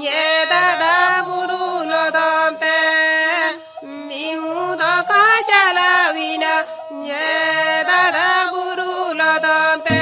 ye dada buru lodam te miu da ka chala vina ye dada buru lodam te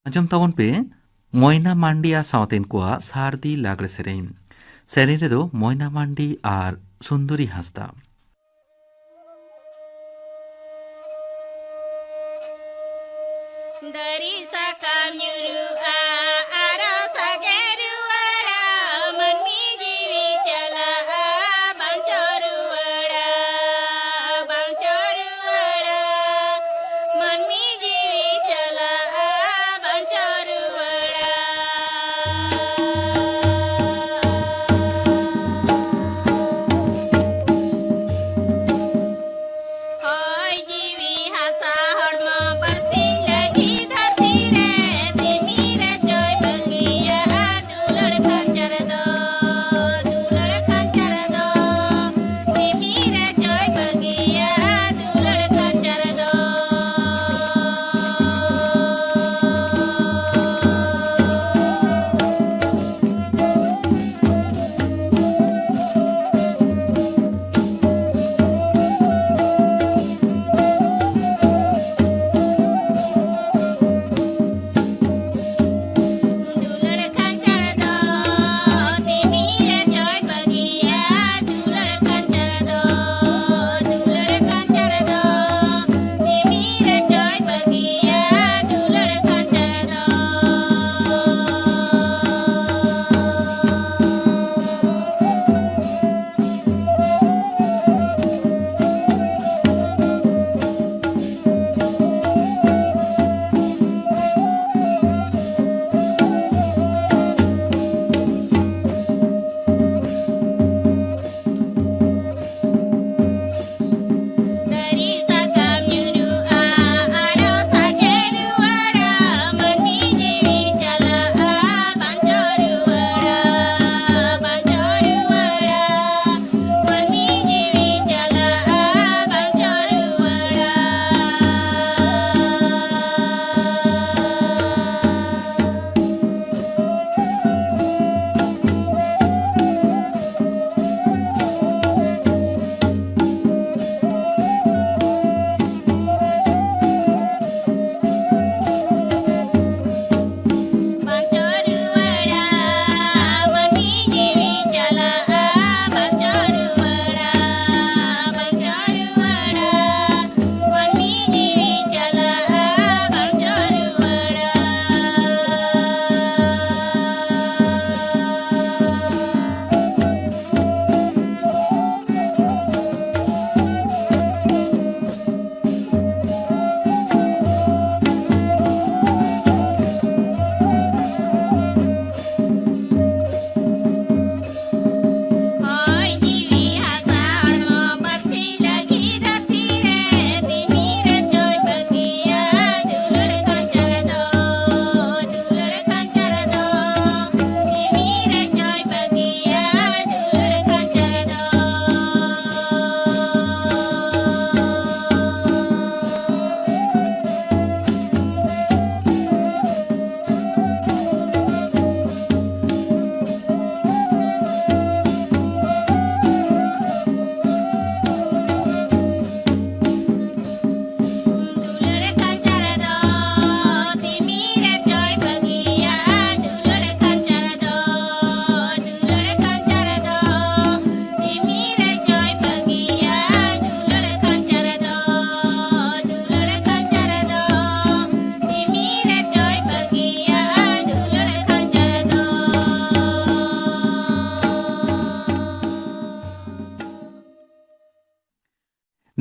ᱟᱸᱡᱚᱢ ᱛᱟᱵᱚᱱ ᱯᱮ ᱢᱚᱭᱱᱟ ᱢᱟᱱᱰᱤ ᱥᱟᱶᱛᱮᱱ ᱠᱚᱣᱟᱜ ᱥᱟᱨᱫᱤ ᱞᱟᱜᱽᱲᱮ ᱥᱮᱨᱮᱧ ᱨᱮᱫᱚ ᱢᱚᱭᱱᱟ ᱢᱟᱱᱰᱤ ᱟᱨ ᱥᱩᱱᱫᱚᱨী ᱦᱟᱸᱥᱫᱟ। Dari sakam nyuruha aro sageruara manmi jiwi chala bangchoruara manmi jiwi chala bangchoruara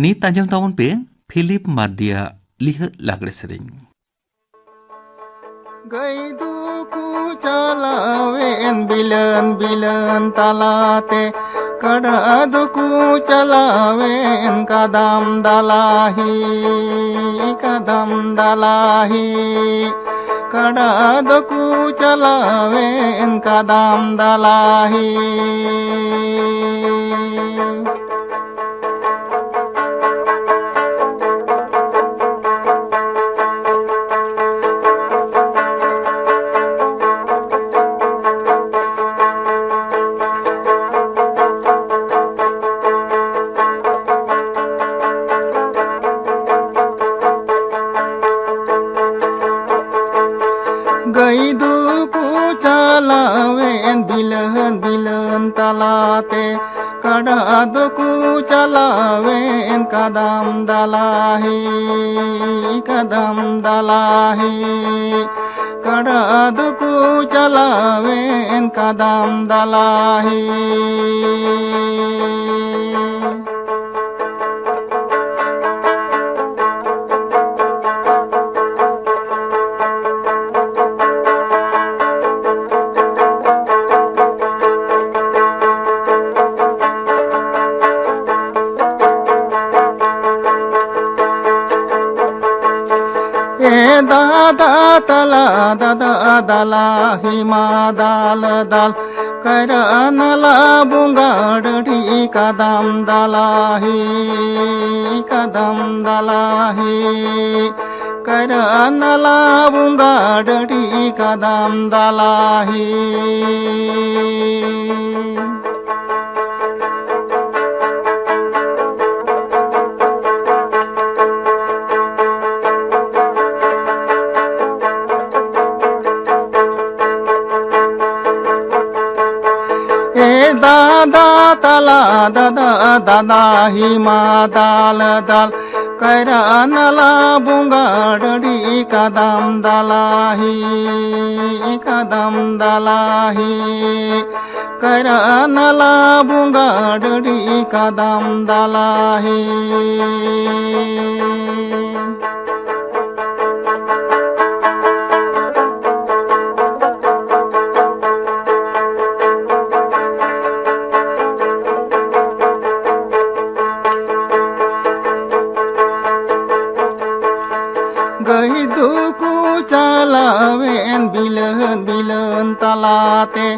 ᱱᱤᱛ ᱟᱸᱡᱚᱢ ᱛᱟᱵᱚᱱ ᱯᱮ ᱯᱷᱤᱞᱤᱯ ᱢᱟᱨᱰᱤᱭᱟᱜ ᱞᱤᱦᱟᱹ ᱞᱟᱜᱽᱲᱮ ᱥᱮᱨᱮᱧ। Gay duku calawen bilan bilan talate kada duku calawen kadam dalahi kada duku calawen kadam dalahi Gay duku calawen bilan bilan talate kada duku calawen kadam dalahi kada duku calawen kadam dalahi दादा तला दादा दला हिमा दाल दाल करनला बुंगाड़ी कदम दलाही करनला बुंगाड़ी कदम दलाही दादा तला दादा दादा हिमा दाल दाल करनला बुंगाड़ी कदम दलाही करनला बुंगाड़ी कदम दलाही Gay duku calawen bilan bilan talate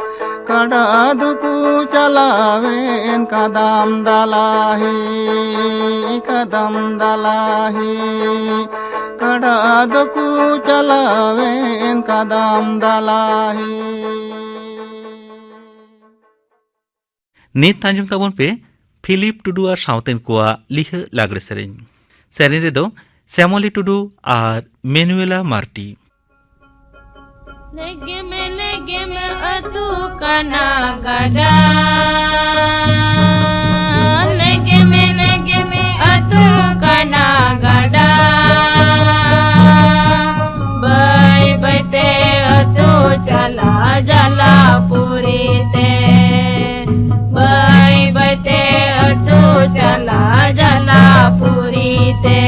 kada duku calawen kadam dalahi kada duku calawen kadam dalahi ᱱᱤᱛ ᱟᱸᱡᱚᱢ ᱛᱟᱵᱚᱱ ᱯᱮ ᱯᱷᱤᱞᱤᱯ ᱴᱩᱰᱩ ᱟᱨ ᱥᱟᱶᱛᱮᱱ ᱠᱚᱣᱟᱜ ᱞᱤᱦᱟᱹ ᱞᱟᱜᱽᱲᱮ ᱥᱮᱨᱮᱧ। ᱥᱮᱨᱮᱧ ᱨᱮᱫᱚ ᱥᱮᱢᱚᱞᱤ ᱴᱩᱰᱩ ᱟᱨ ᱢᱮᱱᱩᱭᱮᱞᱟ ᱢᱟᱨᱴᱤ। Negem atu kana gada Negem atu kana gada Bai bai te atu chala jala puri te Bai bai te atu chala jala puri te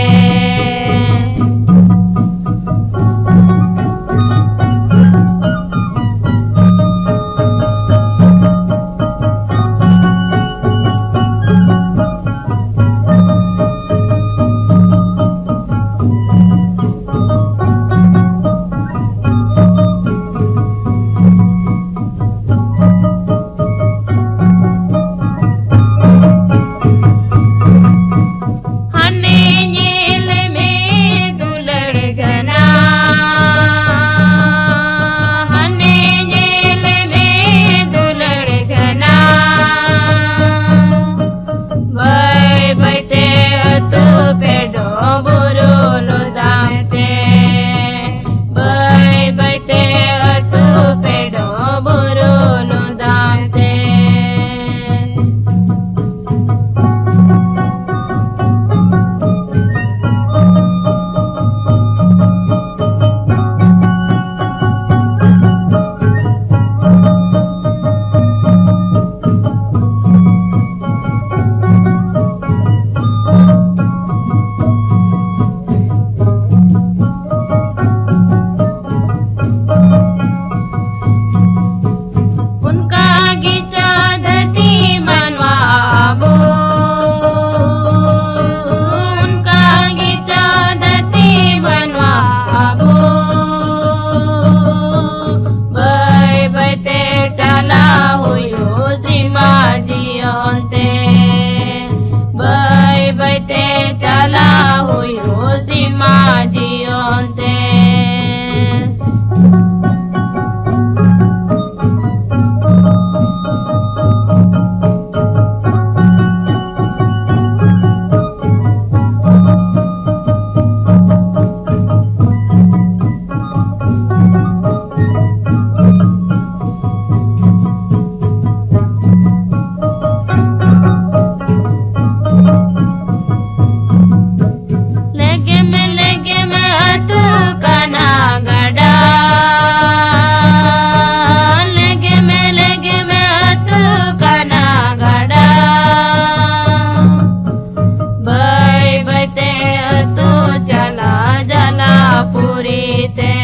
पुरीते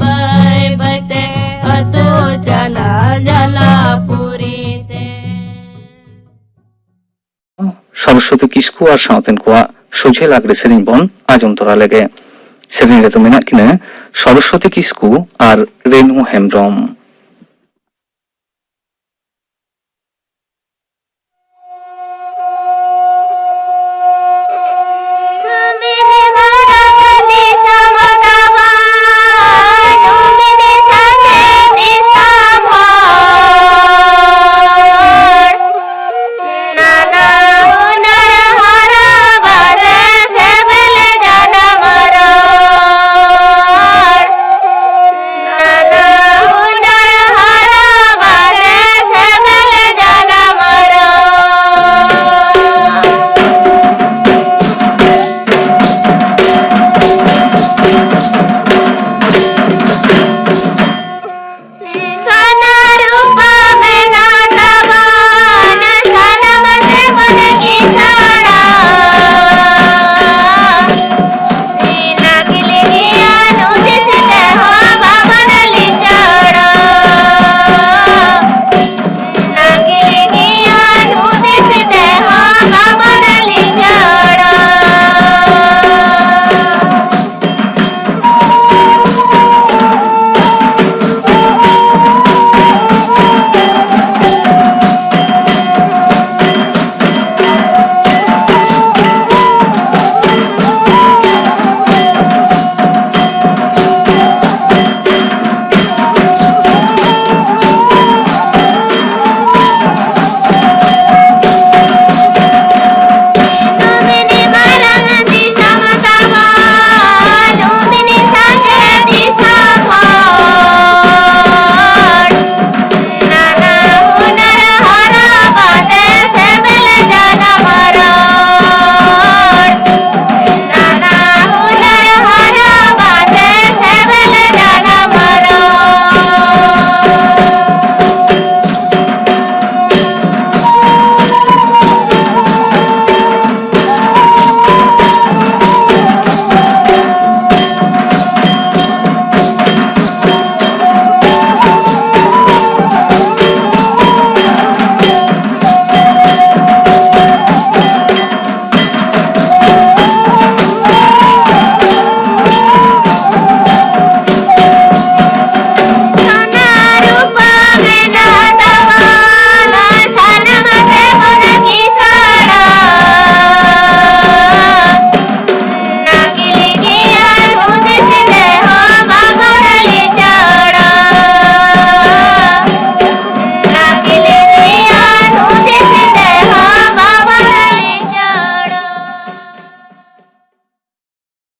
बै बैते अतो चला जला पुरीते Saraswati Kisku ar sauten koa soje lagre sering bon ajom tora lege. Sering reto menak kina Saraswati Kisku ar Renu Hemdrom.